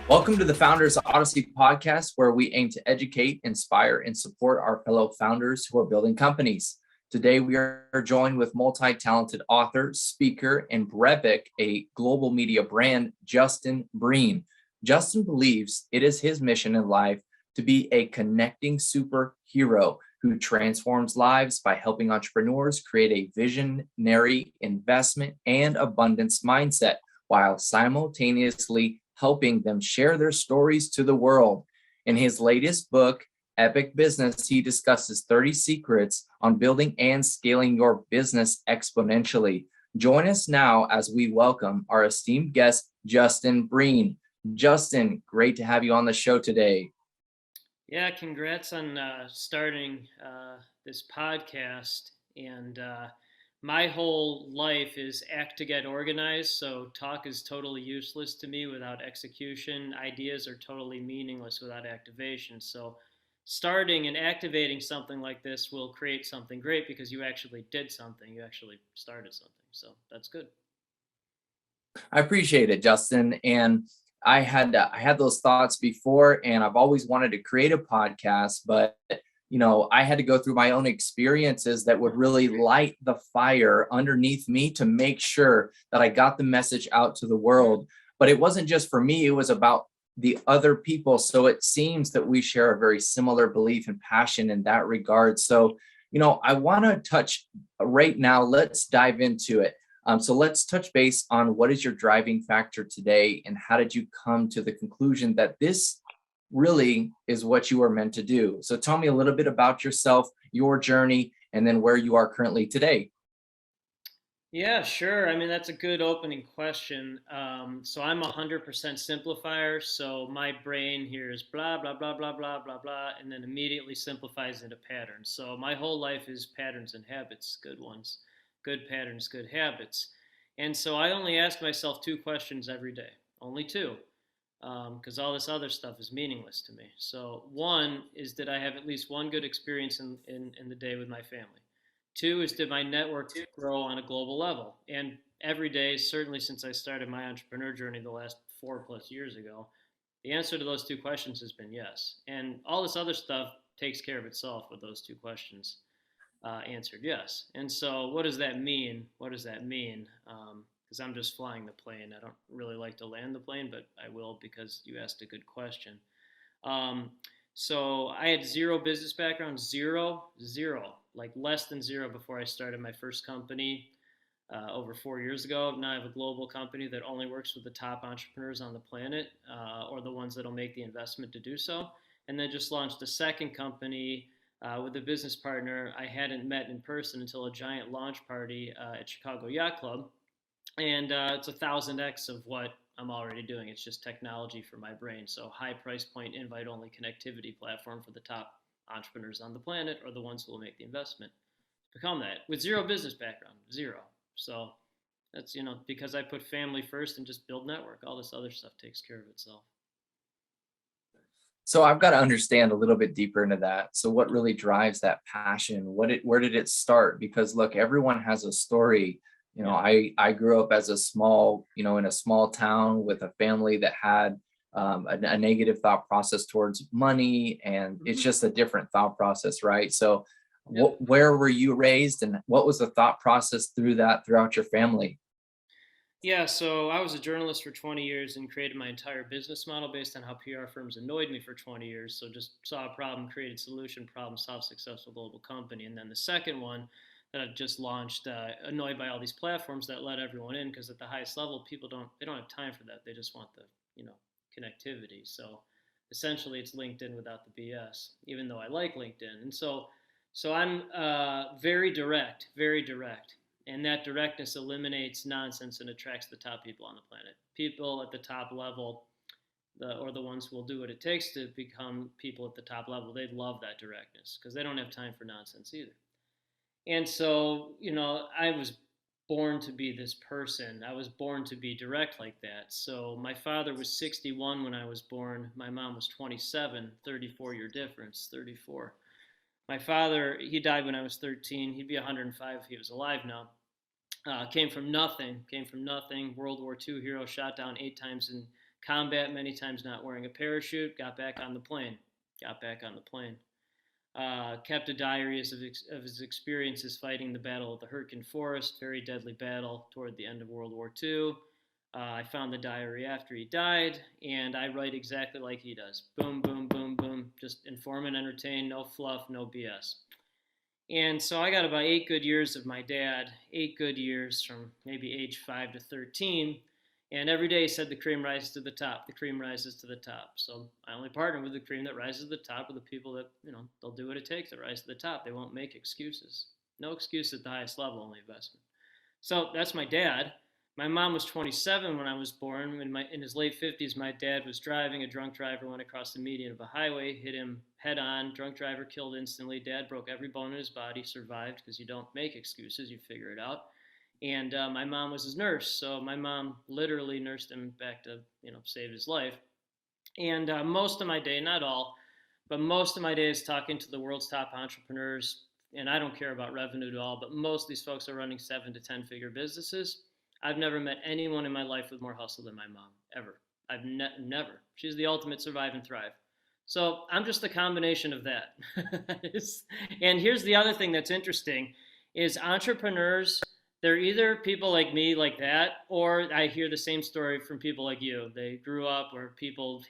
Welcome to the Founders Odyssey podcast, where we aim to educate, inspire, and support our fellow founders who are building companies. Today, we are joined with multi-talented author, speaker, and Brevik, a global media brand, Justin Breen. Justin believes it is his mission in life to be a connecting superhero who transforms lives by helping entrepreneurs create a visionary investment and abundance mindset while simultaneously helping them share their stories to the world. In his latest book, Epic Business, he discusses 30 secrets on building and scaling your business exponentially. Join us now as we welcome our esteemed guest, Justin Breen. Justin, great to have you on the show today. Yeah, congrats on starting this podcast. And my whole life is act to get organized, so talk is totally useless to me without execution. Ideas are totally meaningless without activation. So starting and activating something like this will create something great because you actually did something. You actually started something. So that's good. I appreciate it, Justin. And I had those thoughts before, and I've always wanted to create a podcast, but I had to go through my own experiences that would really light the fire underneath me to make sure that I got the message out to the world. But it wasn't just for me, it was about the other people. So it seems that we share a very similar belief and passion in that regard. So, I want to touch right now, let's dive into it. So let's touch base on what is your driving factor today and how did you come to the conclusion that this really is what you are meant to do? So tell me a little bit about yourself, your journey, and then where you are currently today. Yeah, sure. I mean, that's a good opening question. So I'm 100% simplifier. So my brain hears blah, blah, blah, blah, blah, blah, blah, and then immediately simplifies into patterns. So my whole life is patterns and habits, good ones, good patterns, good habits. And so I only ask myself two questions every day, only two, because all this other stuff is meaningless to me. So one is, did I have at least one good experience in the day with my family? Two is, did my network grow on a global level? And every day, certainly since I started my entrepreneur journey the last 4+ years ago, the answer to those two questions has been yes. And all this other stuff takes care of itself with those two questions answered yes. And so, what does that mean? What does that mean? Because I'm just flying the plane. I don't really like to land the plane, but I will because you asked a good question. Um, so I had zero business background, zero, like less than zero before I started my first company over 4 years ago. Now I have a global company that only works with the top entrepreneurs on the planet or the ones that'll make the investment to do so. And then just launched a second company with a business partner I hadn't met in person until a giant launch party at Chicago Yacht Club. And it's 1,000x of what I'm already doing. It's just technology for my brain. So high price point, invite only connectivity platform for the top entrepreneurs on the planet or the ones who will make the investment. Become that with zero business background, zero. So that's, because I put family first and just build network. All this other stuff takes care of itself. So I've got to understand a little bit deeper into that. So what really drives that passion? Where did it start? Because look, everyone has a story. I grew up as a small, in a small town with a family that had a negative thought process towards money, and it's just a different thought process, right? So where were you raised, and what was the thought process throughout your family? Yeah, so I was a journalist for 20 years and created my entire business model based on how PR firms annoyed me for 20 years. So just saw a problem, created solution, problem solved, successful global company. And then the second one that I just launched, annoyed by all these platforms that let everyone in, because at the highest level, people don't have time for that. They just want the connectivity. So essentially, it's LinkedIn without the BS. Even though I like LinkedIn, and so I'm very direct, very direct. And that directness eliminates nonsense and attracts the top people on the planet. People at the top level, or the ones who will do what it takes to become people at the top level, they love that directness because they don't have time for nonsense either. And so, I was born to be this person. I was born to be direct like that. So my father was 61 when I was born. My mom was 27, 34-year difference, 34. My father, he died when I was 13. He'd be 105 if he was alive now. Came from nothing. World War II hero, shot down 8 times in combat, many times not wearing a parachute, got back on the plane. Got back on the plane. Kept a diary of his experiences fighting the Battle of the Hurtgen Forest, very deadly battle toward the end of World War II. I found the diary after he died, and I write exactly like he does. Boom, boom, boom, boom. Just inform and entertain, no fluff, no BS. And so I got about 8 good years of my dad, 8 good years from maybe age 5 to 13. And every day he said the cream rises to the top, the cream rises to the top. So I only partner with the cream that rises to the top, with the people that, they'll do what it takes to rise to the top. They won't make excuses. No excuse at the highest level, only investment. So that's my dad. My mom was 27 when I was born. In his late 50s, my dad was driving. A drunk driver went across the median of a highway, hit him head on. Drunk driver killed instantly. Dad broke every bone in his body, survived because you don't make excuses, you figure it out. And my mom was his nurse, so my mom literally nursed him back to, save his life. And most of my day, not all, but most of my day is talking to the world's top entrepreneurs. And I don't care about revenue at all, but most of these folks are running 7 to 10 figure businesses. I've never met anyone in my life with more hustle than my mom, ever. I've never. She's the ultimate survive and thrive. So I'm just a combination of that. And here's the other thing that's interesting is entrepreneurs, they're either people like me like that, or I hear the same story from people like you. They grew up where people,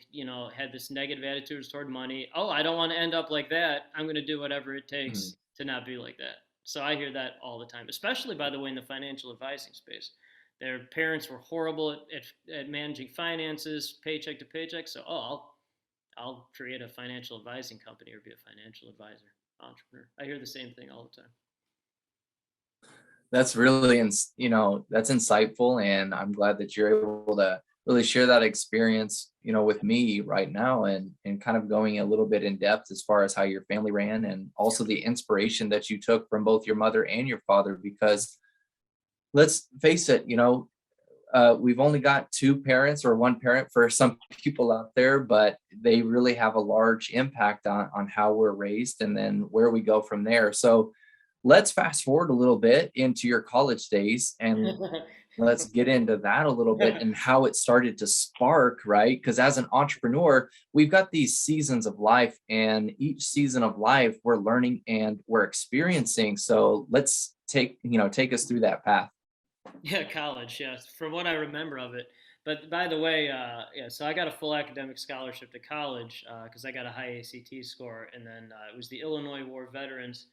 had this negative attitudes toward money. Oh, I don't want to end up like that. I'm going to do whatever it takes to not be like that. So I hear that all the time, especially, by the way, in the financial advising space. Their parents were horrible at managing finances, paycheck to paycheck. So, I'll create a financial advising company or be a financial advisor, entrepreneur. I hear the same thing all the time. That's really, that's insightful. And I'm glad that you're able to really share that experience, with me right now, and kind of going a little bit in depth as far as how your family ran, and also the inspiration that you took from both your mother and your father. Because let's face it, we've only got two parents or one parent for some people out there, but they really have a large impact on how we're raised and then where we go from there. So let's fast forward a little bit into your college days, and let's get into that a little bit and how it started to spark, right? Because as an entrepreneur, we've got these seasons of life, and each season of life we're learning and we're experiencing. So let's take us through that path. Yeah, college. Yeah, from what I remember of it. But by the way, so I got a full academic scholarship to college because I got a high ACT score, and then it was the Illinois War Veterans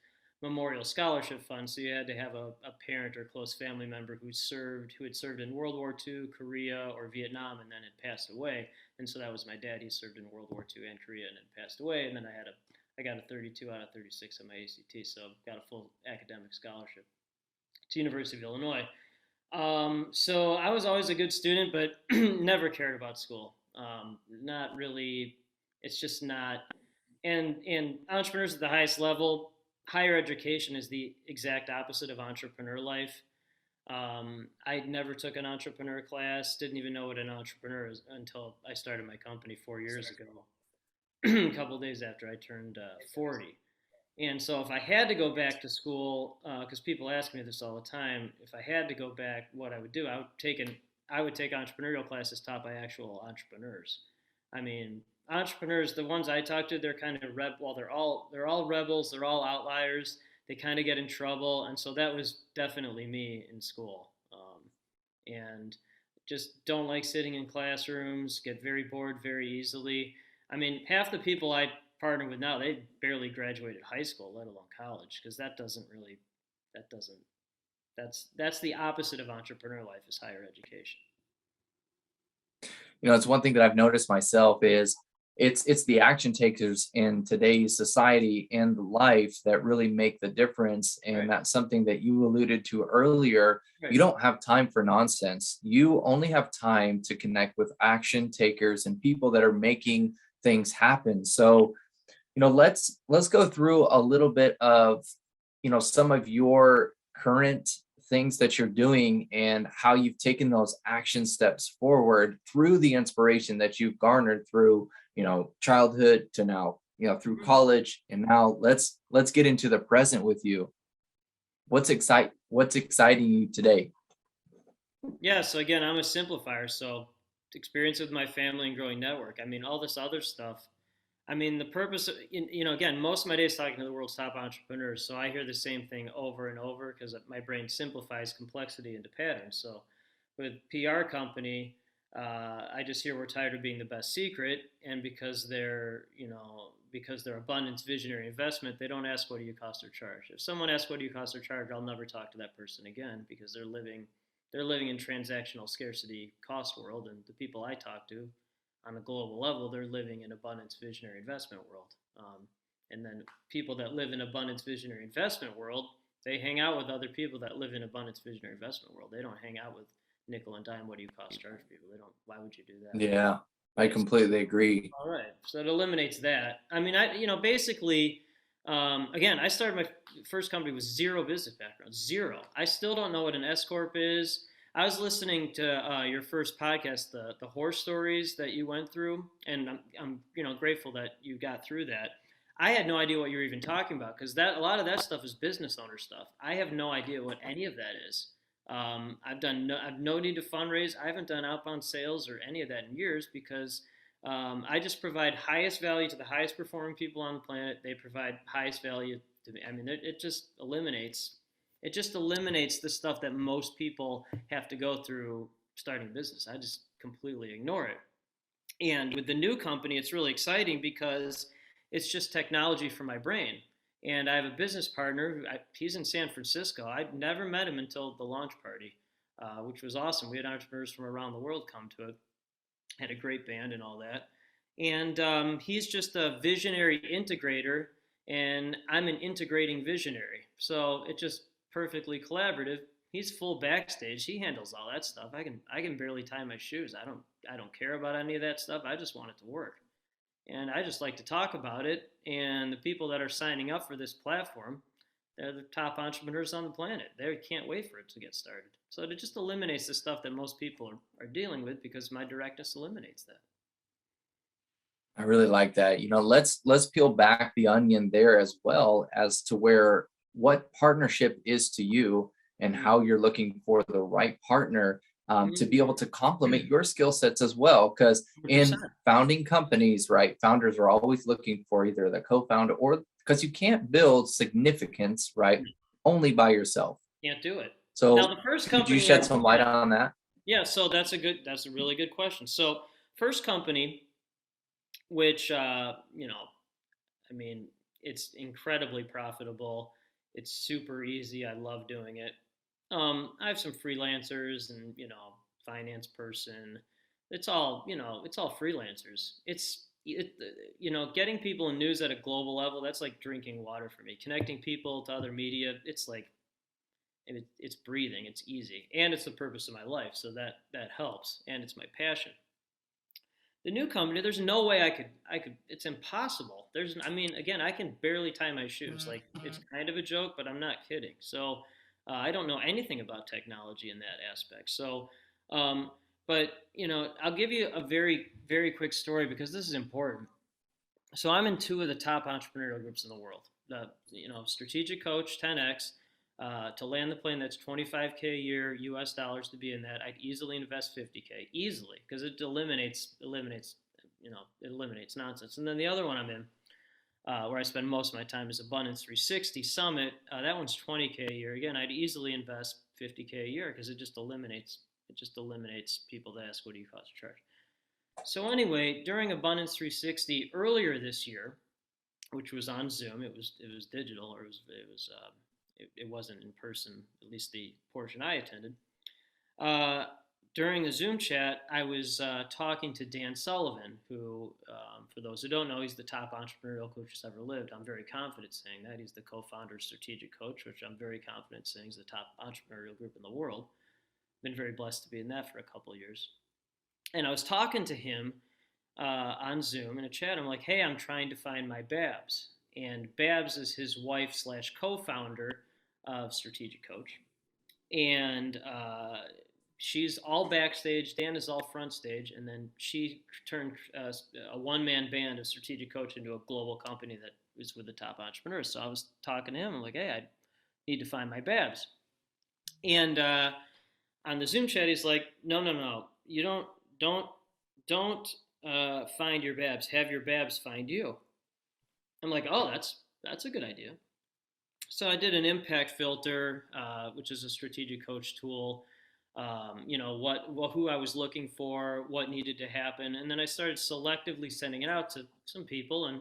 Memorial Scholarship Fund. So you had to have a parent or close family member who had served in World War II, Korea, or Vietnam, and then had passed away. And so that was my dad. He served in World War II and Korea, and had passed away. And then I got a 32 out of 36 on my ACT, so got a full academic scholarship to University of Illinois. So I was always a good student, but never cared about school. Not really. It's just not. And entrepreneurs at the highest level, higher education is the exact opposite of entrepreneur life. I never took an entrepreneur class. Didn't even know what an entrepreneur is until I started my company 4 years ago. A couple of days after I turned 40. And so if I had to go back to school, because people ask me this all the time, if I had to go back, what I would do, I would take entrepreneurial classes taught by actual entrepreneurs. I mean, entrepreneurs, the ones I talk to, they're kind of well, they're all rebels, they're all outliers. They kind of get in trouble, and so that was definitely me in school. And just don't like sitting in classrooms, get very bored very easily. I mean, half the people I partner with now, they barely graduated high school, let alone college, because that doesn't that's the opposite of entrepreneur life, is higher education. It's one thing that I've noticed myself is it's the action takers in today's society and life that really make the difference. And Right. that's something that you alluded to earlier. You Right. don't have time for nonsense. You only have time to connect with action takers and people that are making things happen. So, let's go through a little bit of, some of your current things that you're doing and how you've taken those action steps forward through the inspiration that you've garnered through, childhood to now, through Mhm. college. And now let's get into the present with you. What's exciting you today? Yeah, so again, I'm a simplifier. So experience with my family and growing network. I mean, all this other stuff. I mean, the purpose, again, most of my day is talking to the world's top entrepreneurs. So I hear the same thing over and over because my brain simplifies complexity into patterns. So with PR company, I just hear we're tired of being the best secret, and because they're abundance visionary investment, they don't ask what do you cost or charge. If someone asks what do you cost or charge, I'll never talk to that person again because they're living in transactional scarcity cost world, and the people I talk to on a global level, they're living in abundance visionary investment world. And then people that live in abundance visionary investment world, they hang out with other people that live in abundance visionary investment world. They don't hang out with nickel and dime. What do you cost charge people? They don't. Why would you do that? Yeah, I Right. completely agree. All right. So it eliminates that. I mean, basically, again, I started my first company with zero business background, zero. I still don't know what an S corp is. I was listening to your first podcast, the horror stories that you went through, and I'm grateful that you got through that. I had no idea what you were even talking about because that a lot of that stuff is business owner stuff. I have no idea what any of that is. I've no need to fundraise. I haven't done outbound sales or any of that in years because I just provide highest value to the highest performing people on the planet. They provide highest value to me. I mean, it just eliminates the stuff that most people have to go through starting a business. I just completely ignore it. And with the new company, it's really exciting because it's just technology for my brain. And I have a business partner. He's in San Francisco. I'd never met him until the launch party, which was awesome. We had entrepreneurs from around the world come to it. Had a great band and all that. And he's just a visionary integrator, and I'm an integrating visionary. So it just perfectly collaborative. He's full backstage. He handles all that stuff. I can barely tie my shoes. I don't care about any of that stuff. I just want it to work. And I just like to talk about it. And the people that are signing up for this platform, they're the top entrepreneurs on the planet. They can't wait for it to get started. So it just eliminates the stuff that most people are dealing with because my directness eliminates that. I really like that. Let's peel back the onion there as well as to where what partnership is to you and how you're looking for the right partner to be able to complement your skill sets as well. Because in 100%. founding companies, right, founders are always looking for either the co-founder or because you can't build significance, right, only by yourself. Can't do it. Now, So the first could you company, shed some light on that? yeah, so that's a really good question. So, first company, which, I mean, it's incredibly profitable. It's super easy. I love doing it. I have some freelancers and finance person. It's all freelancers. Getting people in news at a global level. That's like drinking water for me. Connecting people to other media. It's like it's breathing. It's easy, and it's the purpose of my life. So that helps, and it's my passion. The new company, there's no way I could. It's impossible. I mean, again, I can barely tie my shoes. Like it's kind of a joke, but I'm not kidding. So I don't know anything about technology in that aspect. So, um, but I'll give you a very very quick story because this is important. So I'm in two of the top entrepreneurial groups in the world. The strategic coach 10x. To land the plane, that's 25K a year US dollars to be in that. I'd easily invest 50K easily because it eliminates nonsense. And then the other one I'm in, where I spend most of my time, is Abundance 360 Summit. That one's 20K a year. Again, I'd easily invest 50K a year because it just eliminates people that ask what do you cost to charge. So anyway, during Abundance 360 earlier this year, which was on Zoom, it was digital, or it wasn't in person, at least the portion I attended. Uh, During the Zoom chat, I was talking to Dan Sullivan, who, for those who don't know, he's the top entrepreneurial coach who's ever lived. I'm very confident saying that. He's the co-founder of Strategic Coach, which I'm very confident saying is the top entrepreneurial group in the world. Been very blessed to be in that for a couple of years. And I was talking to him on Zoom in a chat. I'm like, hey, I'm trying to find my Babs. And Babs is his wife slash co-founder of Strategic Coach. and she's all backstage. Dan is all front stage, and then she turned a one-man band of strategic coach into a global company that is with the top entrepreneurs. So I was talking to him. I'm like, hey, I need to find my Babs. And on the Zoom chat, he's like, no, no, no, you don't find your Babs. Have your Babs find you. I'm like, oh, that's a good idea. So I did an impact filter, which is a strategic coach tool. Who I was looking for, what needed to happen, and then I started selectively sending it out to some people. And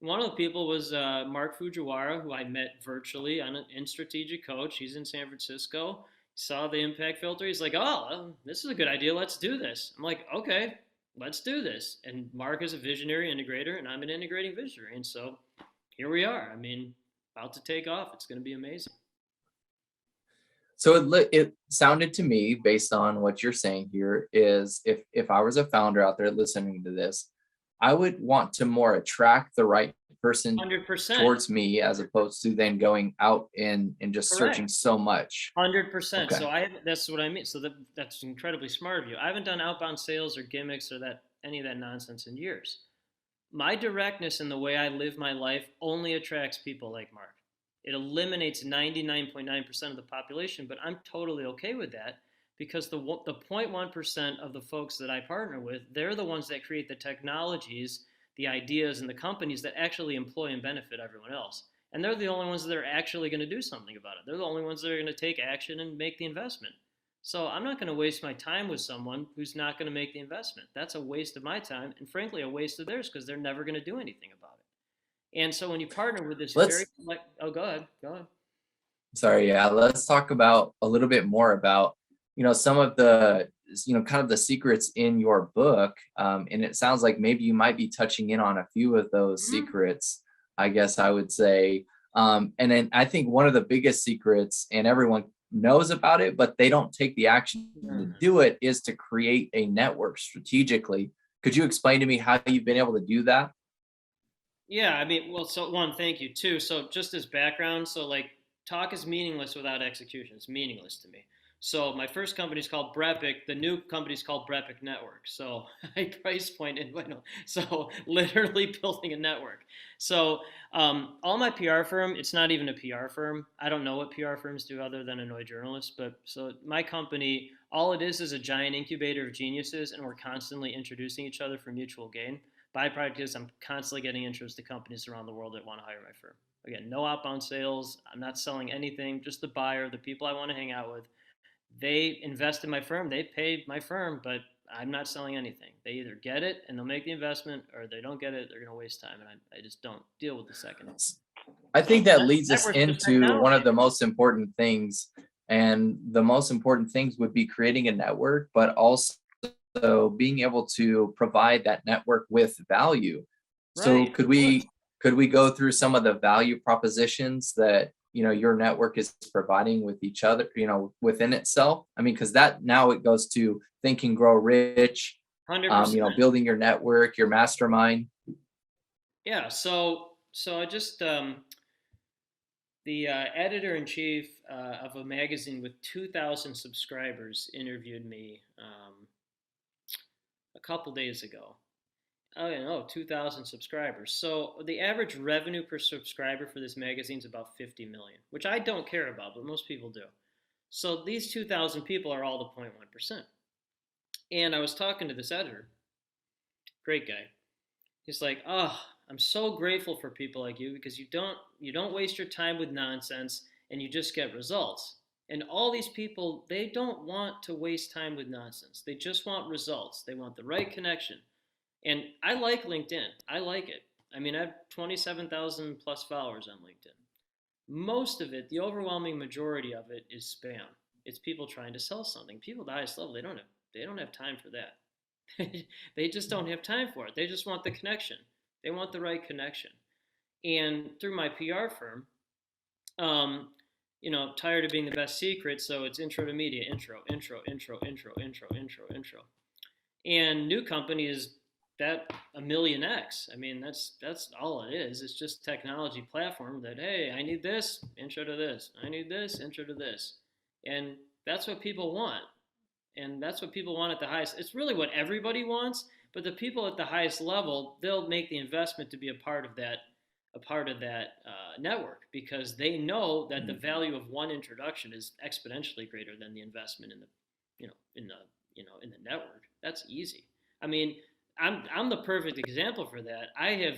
one of the people was Mark Fujiwara, who I met virtually in Strategic Coach. He's in San Francisco. Saw the impact filter. He's like, "Oh, this is a good idea. Let's do this." I'm like, "Okay, let's do this." And Mark is a visionary integrator, and I'm an integrating visionary. And so here we are. I mean, about to take off. It's going to be amazing. So it sounded to me, based on what you're saying here, is if I was a founder out there listening to this, I would want to more attract the right person 100%. towards me, as opposed to then going out and just Correct. searching so much. 100%. Okay. So that's what I mean. So that's incredibly smart of you. I haven't done outbound sales or gimmicks or any of that nonsense in years. My directness and the way I live my life only attracts people like Mark. It eliminates 99.9% of the population, but I'm totally okay with that because the 0.1% of the folks that I partner with, they're the ones that create the technologies, the ideas, and the companies that actually employ and benefit everyone else. And they're the only ones that are actually going to do something about it. They're the only ones that are going to take action and make the investment. So I'm not going to waste my time with someone who's not going to make the investment. That's a waste of my time and frankly a waste of theirs because they're never going to do anything about it. And so when you partner with this Let's go ahead. Sorry, yeah, let's talk about a little bit more about, some of the, kind of the secrets in your book. And it sounds like maybe you might be touching in on a few of those secrets, I guess I would say. And then I think one of the biggest secrets, and everyone knows about it, but they don't take the action to do it, is to create a network strategically. Could you explain to me how you've been able to do that? Yeah, I mean, well, so one, thank you too. So just as background, so like talk is meaningless without execution. It's meaningless to me. So my first company is called Brepic. The new company is called Brepic Network. So I price pointed, so literally building a network. So all my PR firm, it's not even a PR firm. I don't know what PR firms do other than annoy journalists. But so my company, all it is a giant incubator of geniuses, and we're constantly introducing each other for mutual gain. Byproduct is I'm constantly getting interest to companies around the world that want to hire my firm. Again, no outbound sales. I'm not selling anything, just the buyer, the people I want to hang out with. They invest in my firm. They pay my firm, but I'm not selling anything. They either get it and they'll make the investment, or they don't get it, they're going to waste time. And I just don't deal with the second. I think that leads us Network's just into one technology. of the most important things. And the most important things would be creating a network, but also being able to provide that network with value. So Right. could we go through some of the value propositions that your network is providing with each other, within itself? I mean, because that now it goes to Think and Grow Rich, 100%. building your network, your mastermind. Yeah. So I just the editor-in-chief of a magazine with 2,000 subscribers interviewed me a couple days ago. Oh, yeah, no, 2,000 subscribers. So the average revenue per subscriber for this magazine is about 50 million, which I don't care about, but most people do. So these 2,000 people are all the 0.1%. And I was talking to this editor, great guy. He's like, "Oh, I'm so grateful for people like you because you don't waste your time with nonsense and you just get results." And all these people, they don't want to waste time with nonsense. They just want results. They want the right connection. And I like LinkedIn. I like it. I mean, I have 27,000 plus followers on LinkedIn. Most of it, the overwhelming majority of it, is spam. It's people trying to sell something. People at the highest level, they don't have time for that. They just don't have time for it. They just want the connection. They want the right connection. And through my PR firm, tired of being the best secret, so it's intro to media, intro, intro, intro, intro, intro, intro, intro. And new company is that a million X. I mean, that's all it is. It's just technology platform that, hey, I need this, intro to this. I need this, intro to this. And that's what people want. And that's what people want at the highest. It's really what everybody wants, but the people at the highest level, they'll make the investment to be a part of that network, because they know that the value of one introduction is exponentially greater than the investment in the, in the network. That's easy. I mean, I'm the perfect example for that. I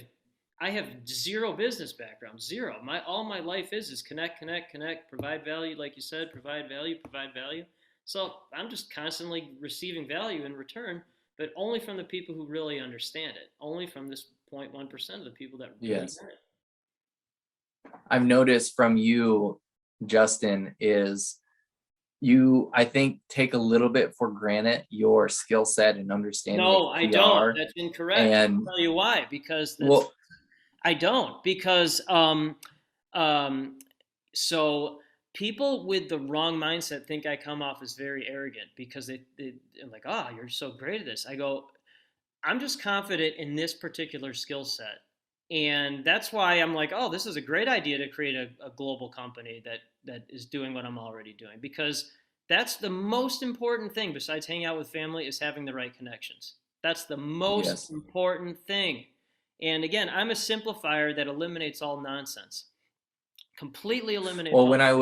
have zero business background, zero. All my life is connect, connect, connect, provide value, like you said, provide value, provide value. So I'm just constantly receiving value in return, but only from the people who really understand it. Only from this 0.1% of the people that really Yes. get it. I've noticed from you, Justin, is you, I think, take a little bit for granted your skill set and understanding of No, I don't. PR. That's incorrect. I'll And tell you why. Because well, I don't. Because um, so people with the wrong mindset think I come off as very arrogant, because they're like, oh, you're so great at this. I go, I'm just confident in this particular skill set. And that's why I'm like, oh, this is a great idea to create a global company that is doing what I'm already doing. Because that's the most important thing besides hanging out with family, is having the right connections. That's the most yes. important thing. And again, I'm a simplifier that eliminates all nonsense. Completely eliminates Well, all. what I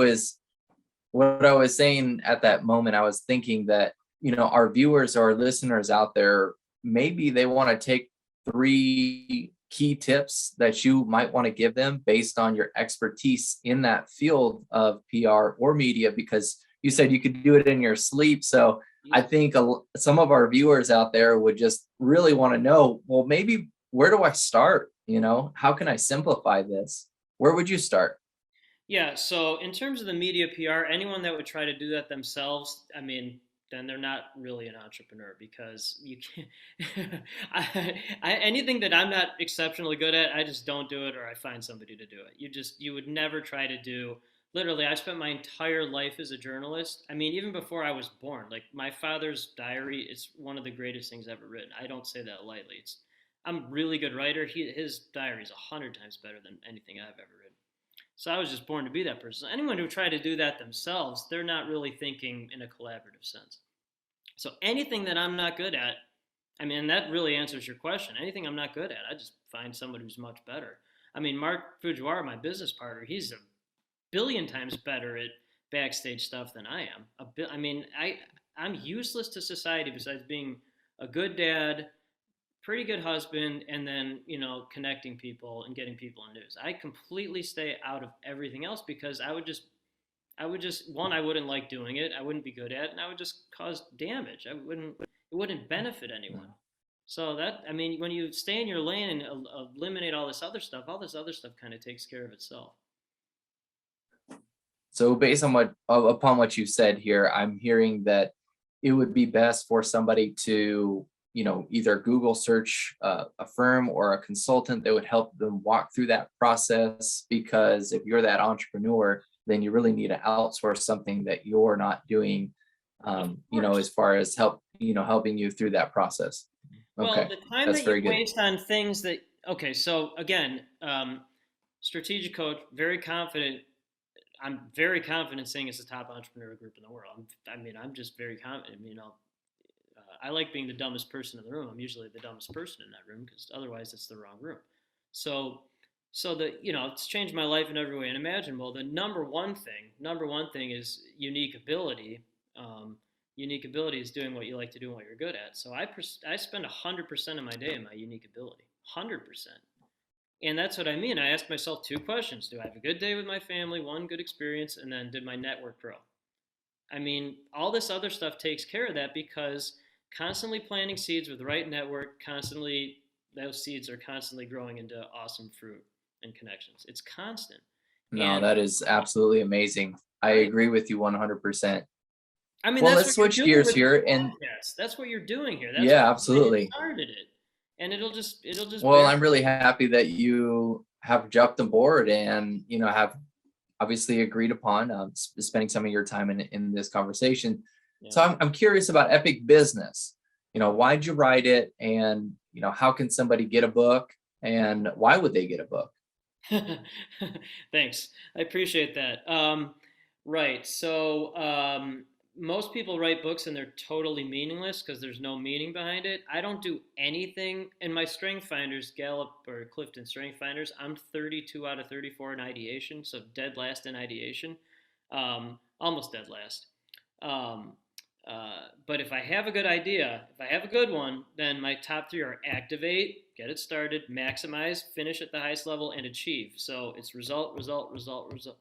was saying at that moment, I was thinking that, our viewers or listeners out there, maybe they want to take 3 key tips that you might want to give them based on your expertise in that field of PR or media, because you said you could do it in your sleep. So I think some of our viewers out there would just really want to know, well, maybe where do I start? How can I simplify this? Where would you start? Yeah, so in terms of the media PR, anyone that would try to do that themselves, I mean, then they're not really an entrepreneur, because you can't. Anything that I'm not exceptionally good at, I just don't do it, or I find somebody to do it. You would never try to do. Literally, I spent my entire life as a journalist. I mean, even before I was born, like my father's diary is one of the greatest things ever written. I don't say that lightly. I'm a really good writer. His diary is 100 times better than anything I've ever written. So I was just born to be that person. Anyone who try to do that themselves, they're not really thinking in a collaborative sense. So anything that I'm not good at, I mean, that really answers your question. Anything I'm not good at, I just find somebody who's much better. I mean, Mark Fujiwara, my business partner, he's a billion times better at backstage stuff than I am. I mean, I'm useless to society besides being a good dad, pretty good husband, and then connecting people and getting people on news. I completely stay out of everything else, because I would just one, I wouldn't like doing it, I wouldn't be good at it, and I would just cause damage. It wouldn't benefit anyone. So that, I mean, when you stay in your lane and eliminate all this other stuff kind of takes care of itself. So based on upon what you said here, I'm hearing that it would be best for somebody to, either Google search a firm or a consultant that would help them walk through that process. Because if you're that entrepreneur, then you really need to outsource something that you're not doing, Of course. as far as helping you through that process. Well, Okay, the time that's that you very good. waste on things that, okay, so again, strategic coach, very confident. I'm very confident saying it's the top entrepreneur group in the world. I'm just very confident. I like being the dumbest person in the room. I'm usually the dumbest person in that room, because otherwise it's the wrong room. So, it's changed my life in every way unimaginable. The number one thing is unique ability. Um, Unique ability is doing what you like to do and what you're good at. So I spend 100% of my day in my unique ability, 100%. And that's what I mean. I ask myself 2 questions: do I have a good day with my family, one good experience, and then did my network grow? I mean, all this other stuff takes care of that, because constantly planting seeds with the right network, constantly, those seeds are constantly growing into awesome fruit and connections. It's constant. No, And that is absolutely amazing. I right. agree with you 100%. I mean, Well, that's let's what you're switch doing gears with this here. And podcast. That's what you're doing here. That's yeah, why you absolutely. started it. And it'll just Well, bear. I'm really happy that you have jumped aboard and, have obviously agreed upon spending some of your time in this conversation. Yeah. So I'm curious about Epic Business. Why'd you write it? And, how can somebody get a book? And why would they get a book? Thanks. I appreciate that. Right. So most people write books and they're totally meaningless because there's no meaning behind it. I don't do anything in my strength finders, Gallup or Clifton strength finders. I'm 32 out of 34 in ideation, so dead last in ideation, almost dead last. Um, but if I have a good idea, if I have a good one, then my top three are activate, get it started, maximize, finish at the highest level, and achieve. So it's result, result, result, result.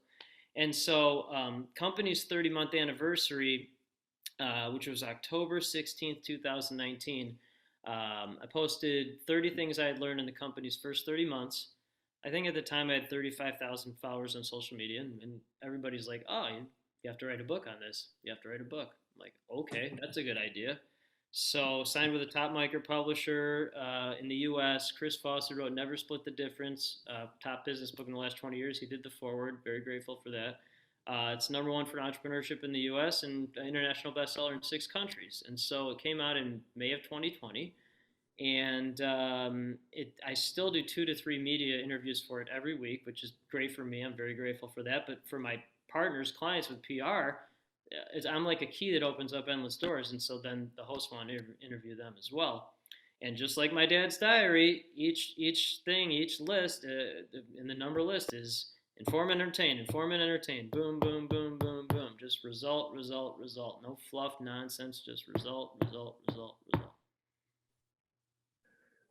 And so, company's 30-month anniversary, which was October 16th, 2019, I posted 30 things I had learned in the company's first 30 months. I think at the time I had 35,000 followers on social media, and everybody's like, oh, you have to write a book on this. You have to write a book. I'm like, okay, that's a good idea. So signed with a top micro publisher in the U.S. Chris Foster wrote "Never Split the Difference," top business book in the last 20 years. He did the foreword. Very grateful for that. It's number one for entrepreneurship in the U.S. and international bestseller in 6 countries. And so it came out in May of 2020, and I still do 2 to 3 media interviews for it every week, which is great for me. I'm very grateful for that. But for my partners, clients with PR, I'm like a key that opens up endless doors, and so then the host want to interview them as well. And just like my dad's diary, each thing, each list in the number list is inform and entertain. Boom, boom, boom, boom, boom. Just result, result, result. No fluff, nonsense. Just result, result, result, result.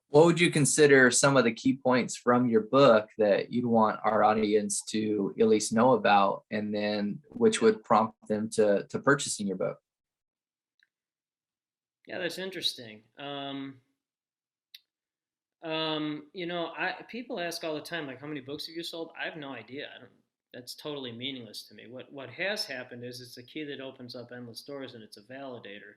What would you consider some of the key points from your book that you'd want our audience to at least know about, and then which would prompt them to purchasing your book? Yeah, that's interesting. People ask all the time, like, how many books have you sold? I have no idea. I don't. That's totally meaningless to me. What has happened is it's a key that opens up endless doors, and it's a validator.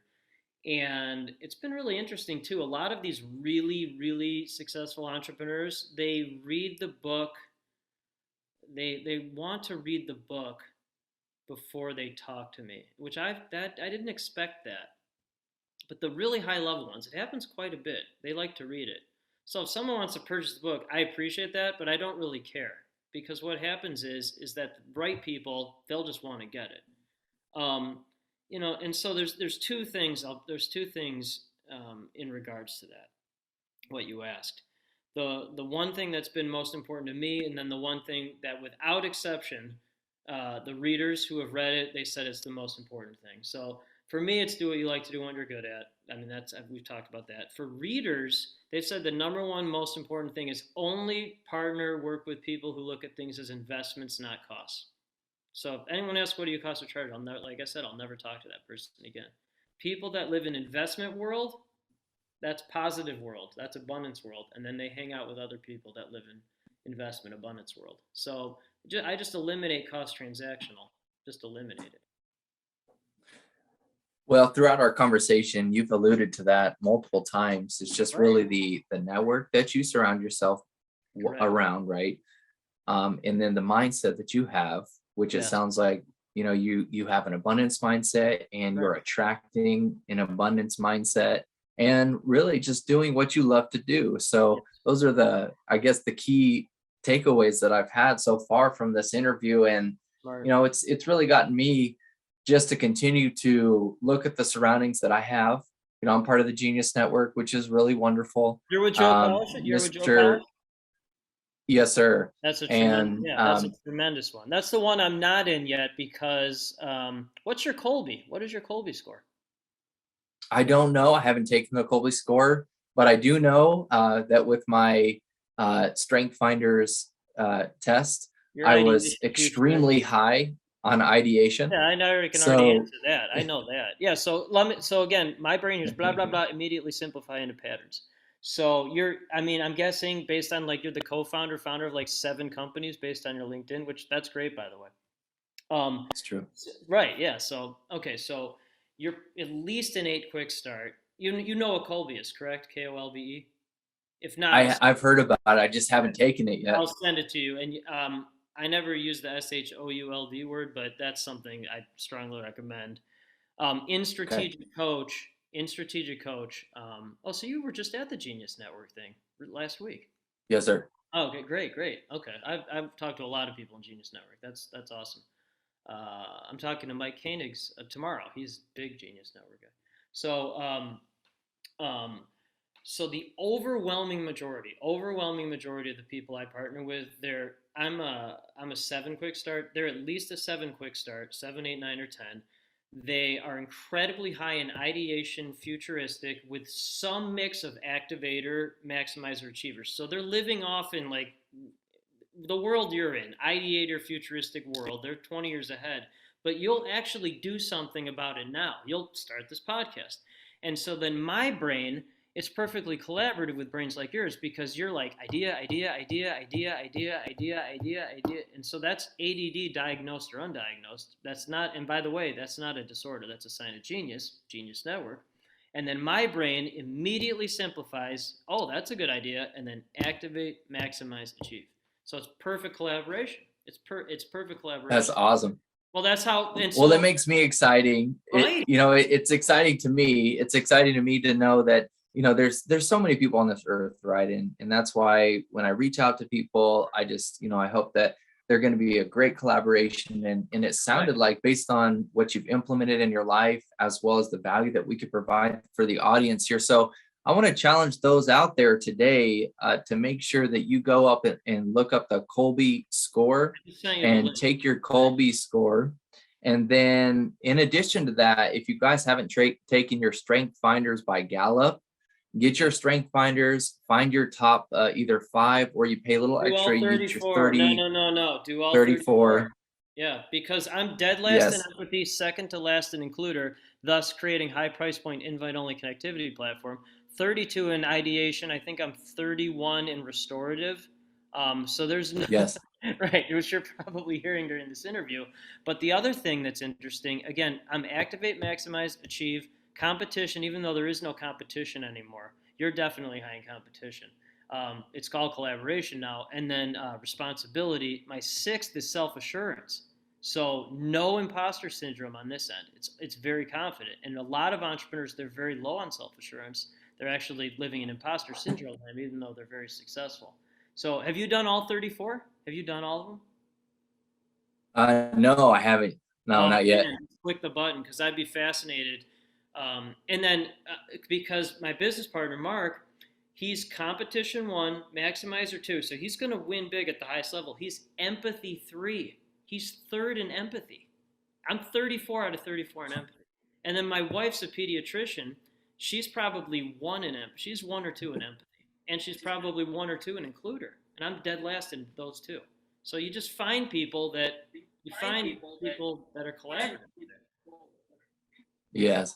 And it's been really interesting too. A lot of these really, really successful entrepreneurs, they read the book. They want to read the book before they talk to me, which I didn't expect that. But the really high level ones, it happens quite a bit. They like to read it. So if someone wants to purchase the book, I appreciate that, but I don't really care because what happens is that the right people, they'll just want to get it. Um, and so there's two things. There's two things in regards to that. What you asked, the one thing that's been most important to me, and then the one thing that, without exception, the readers who have read it, they said it's the most important thing. So for me, it's do what you like to do, what you're good at. I mean, we've talked about that. For readers, they've said the number one most important thing is only partner, work with people who look at things as investments, not costs. So if anyone asks what do you cost to charge, like I said, I'll never talk to that person again. People that live in investment world, that's positive world, that's abundance world, and then they hang out with other people that live in investment abundance world. So I just eliminate cost transactional, just eliminate it. Well, throughout our conversation, you've alluded to that multiple times. It's just really the network that you surround yourself around, right? And then the mindset that you have, which it Yes. sounds like you have an abundance mindset, and you're attracting an abundance mindset, and really just doing what you love to do. So those are I guess the key takeaways that I've had so far from this interview. And it's really gotten me just to continue to look at the surroundings that I have. I'm part of the Genius Network, which is really wonderful. You're with Joe Polish? You're with Joe Polish? Yes, sir. That's a And that's a tremendous one. That's the one I'm not in yet because what's your Kolbe? What is your Kolbe score? I don't know. I haven't taken the Kolbe score, but I do know that with my Strength Finders test, I was extremely high on ideation. Yeah, I know. I can already answer that. I know that. Yeah. So So again, my brain is blah blah blah. Immediately simplify into patterns. So I'm guessing based on, like, you're the co-founder, founder of like 7 companies based on your LinkedIn, which that's great, by the way. It's true. Right. Yeah. So okay. So you're at least an 8 quick start. You know what Kolbe is, correct? Kolbe. If not, I've heard about it. I just haven't taken it yet. I'll send it to you. And I never use the SHOULD word, but that's something I strongly recommend. In Strategic Coach, so you were just at the Genius Network thing last week. Yes, sir. Oh, okay, great. Okay, I've talked to a lot of people in Genius Network. That's awesome. I'm talking to Mike Koenigs tomorrow. He's a big Genius Network guy. So, um, so the overwhelming majority of the people I partner with, I'm a 7 quick start. They're at least a 7 quick start, 7, 8, 9, or 10. They are incredibly high in ideation, futuristic, with some mix of activator, maximizer, achiever. So they're living off in like the world you're in, ideator, futuristic world. They're 20 years ahead, but you'll actually do something about it now. You'll start this podcast. And so then my brain, it's perfectly collaborative with brains like yours because you're like idea, idea, idea, idea, idea, idea, idea, idea. And so that's ADD diagnosed or undiagnosed. That's not, and by the way, that's not a disorder. That's a sign of genius, Genius Network. And then my brain immediately simplifies, oh, that's a good idea, and then activate, maximize, achieve. So it's perfect collaboration. It's perfect collaboration. That's awesome. Well, that's how. And Well, so, that makes me exciting. right. It's exciting to me. It's exciting to me to know that, there's so many people on this earth, right? And that's why when I reach out to people, I just, I hope that they're going to be a great collaboration. And it sounded like, based on what you've implemented in your life, as well as the value that we could provide for the audience here. So I want to challenge those out there today to make sure that you go up and look up the Kolbe score and take your Kolbe score. And then in addition to that, if you guys haven't taken your Strength Finders by Gallup, get your Strength Finders, find your top either 5, or you pay a little extra. You get your 30. No. Do all 34. Yeah, because I'm dead last in empathy, second to last in includer, thus creating high price point invite only connectivity platform. 32 in ideation. I think I'm 31 in restorative. So there's no, yes, right, which you're probably hearing during this interview. But the other thing that's interesting, again, I'm activate, maximize, achieve, competition. Even though there is no competition anymore, you're definitely high in competition. It's called collaboration now. And then responsibility. My 6th is self-assurance. So no imposter syndrome on this end. It's very confident. And a lot of entrepreneurs, they're very low on self-assurance. They're actually living in imposter syndrome, even though they're very successful. So have you done all 34? Have you done all of them? No, I haven't. No, not yet. Click the button, because I'd be fascinated. And then because my business partner, Mark, he's competition 1, maximizer 2. So he's going to win big at the highest level. He's empathy 3. He's 3rd in empathy. I'm 34 out of 34 in empathy. And then my wife's a pediatrician. She's probably 1 in empathy. She's 1 or 2 in empathy. And she's probably 1 or 2 in includer. And I'm dead last in those 2. So you just find people that are collaborative. Yes.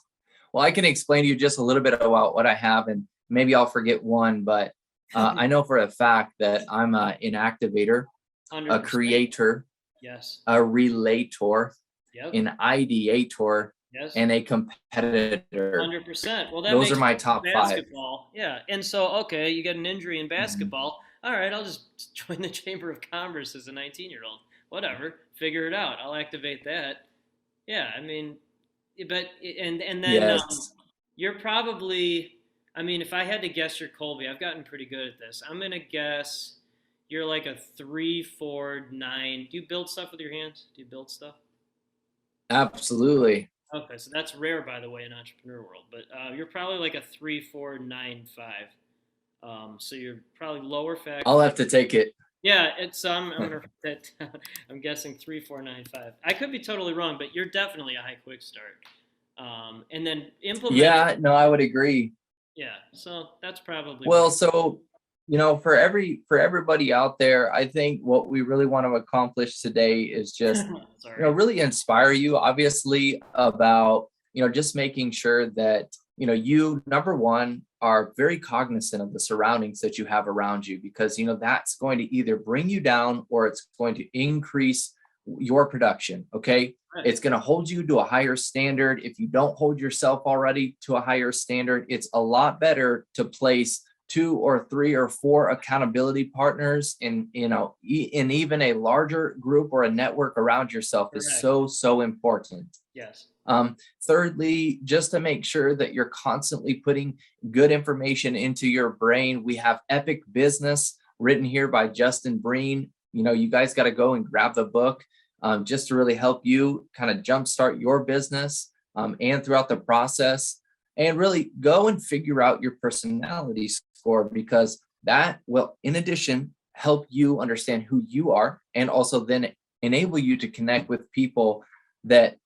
Well, I can explain to you just a little bit about what I have, and maybe I'll forget one, but I know for a fact that I'm an activator, 100%. A creator, yes, a relator, yep. An ideator, yes, and a competitor. 100%. Well, those are my top basketball. 5. Yeah. And so, okay, you get an injury in basketball. Mm-hmm. All right, I'll just join the Chamber of Commerce as a 19-year-old. Whatever, figure it out. I'll activate that. Yeah, I mean, but and then yes. You're probably, I mean, if I had to guess your Kolbe, I've gotten pretty good at this. I'm gonna guess you're like a 3, 4, 9. Do you build stuff with your hands? Do you build stuff? Absolutely. Okay, so that's rare, by the way, in entrepreneur world. But you're probably like a 3, 4, 9, 5. So you're probably lower factor. I'll have to take it. Yeah, it's I'm guessing 3, 4, 9, 5. I could be totally wrong, but you're definitely a high quick start. And then implement. Yeah, no, I would agree. Yeah, so that's probably well. Right. So, for everybody out there, I think what we really want to accomplish today is just really inspire you, obviously, about just making sure that you, number one, are very cognizant of the surroundings that you have around you, because that's going to either bring you down or it's going to increase your production. Okay. Right. It's going to hold you to a higher standard. If you don't hold yourself already to a higher standard, it's a lot better to place 2 or 3 or 4 accountability partners in even a larger group or a network around yourself. Correct. Is so important. Yes. Thirdly, just to make sure that you're constantly putting good information into your brain. We have Epic Business written here by Justin Breen. You guys got to go and grab the book. just to really help you kind of jumpstart your business and throughout the process, and really go and figure out your personality score, because that will, in addition, help you understand who you are, and also then enable you to connect with people that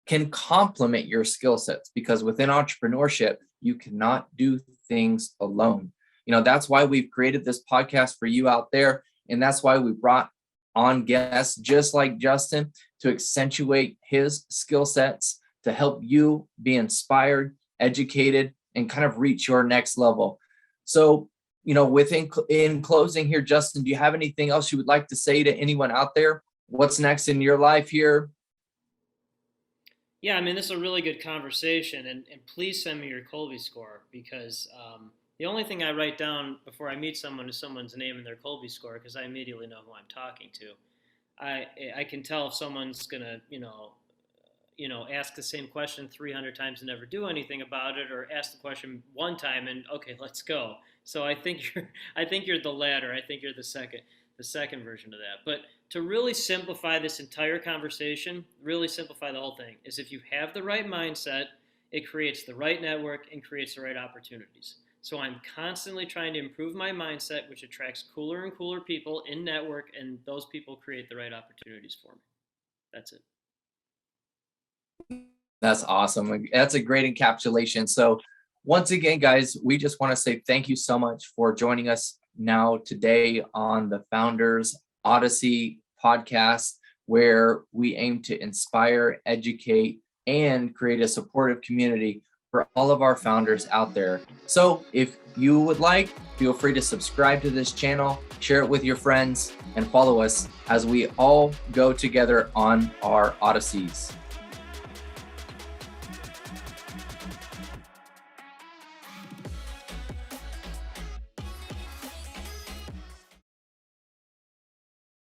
can complement your skill sets, because within entrepreneurship, you cannot do things alone. That's why we've created this podcast for you out there. And that's why we brought on guests just like Justin to accentuate his skill sets, to help you be inspired, educated, and kind of reach your next level. So, in closing here, Justin, do you have anything else you would like to say to anyone out there? What's next in your life here? Yeah, I mean, this is a really good conversation, and please send me your Kolbe score, because the only thing I write down before I meet someone is someone's name and their Kolbe score, because I immediately know who I'm talking to. I can tell if someone's gonna ask the same question 300 times and never do anything about it, or ask the question one time and okay, let's go. So I think you're the latter. I think you're the second version of that. But to really simplify this entire conversation, really simplify the whole thing, is if you have the right mindset, it creates the right network and creates the right opportunities. So I'm constantly trying to improve my mindset, which attracts cooler and cooler people in network, and those people create the right opportunities for me. That's it. That's awesome. That's a great encapsulation. So once again, guys, we just want to say thank you so much for joining us now today on the Founders Odyssey podcast, where we aim to inspire, educate, and create a supportive community for all of our founders out there. So if you would like, feel free to subscribe to this channel, share it with your friends, and follow us as we all go together on our Odysseys.